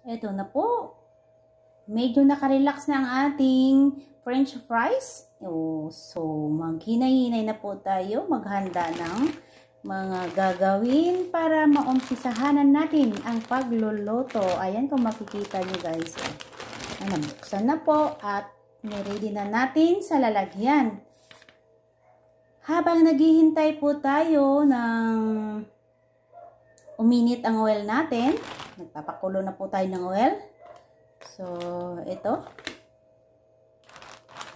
Ito na po. Medyo nakarelax na ang ating French fries. So, maghinay-hinay na po tayo. Maghanda ng mga gagawin para maumpisahanan natin ang pagluluto. Ayan, kung makikita nyo guys. Ayan, nabuksan na po at niready na natin sa lalagyan. Habang naghihintay po tayo ng uminit ang oil natin, nagpapakulo na po tayo ng oil. So, ito.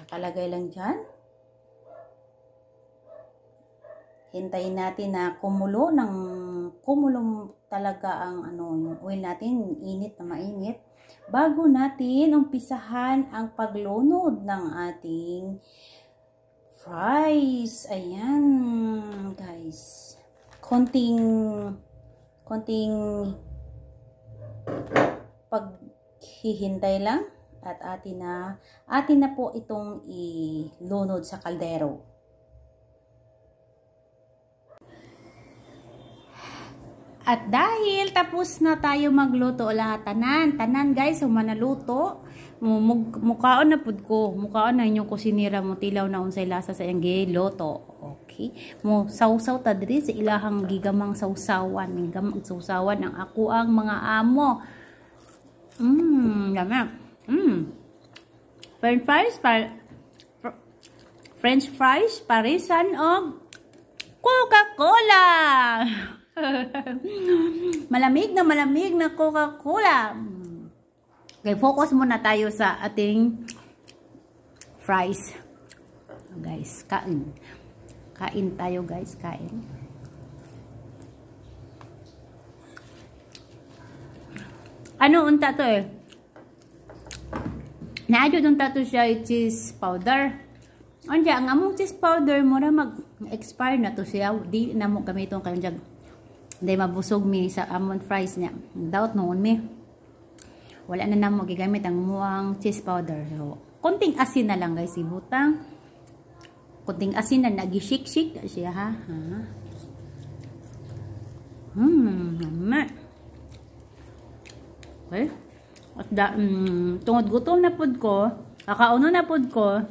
Nakalagay lang dyan. Hintayin natin na kumulo talaga ang yung oil natin, init na mainit. Bago natin umpisahan ang paglunod ng ating fries. Ayan, guys. Konting paghihintay lang at atin na po itong ilunod sa kaldero. At dahil tapos na tayo magluto lahat, tanan guys, manaluto. Mukaon na pud ko. Mukaon na inyong kusinira mo tilaw na unsay lasa sa iyang giluto. Okay. Mo sausaw ta diri sa ilahang gigamang sausawan, sausawan ang ako ang mga amo. Lama. French fries parisan og Coca-Cola. malamig na Coca-Cola. Okay, focus muna tayo sa ating fries. Guys, kain. Kain tayo guys, kain. Ano unta to eh? Naadyo unta to siya cheese powder. Anja, ang among cheese powder mura mag-expire na to siya. Di na mo gamiton kayo dyan. Hindi mabusog mi sa amon fries niya. Doubt noon mi. Wala na namo gigamit ang muang cheese powder. So, konting asin na lang guys ibutang. Konting asin na nagi-shake-shake siya ha. Okay. At tungod gutom na pud ko, kakauno na pud ko.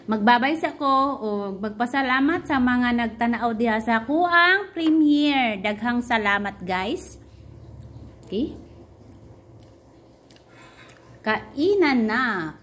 Magbabay sa ko o magpasalamat sa mga nagtanaw diha sa kuang premiere. Daghang salamat guys. Okay? Kainan na.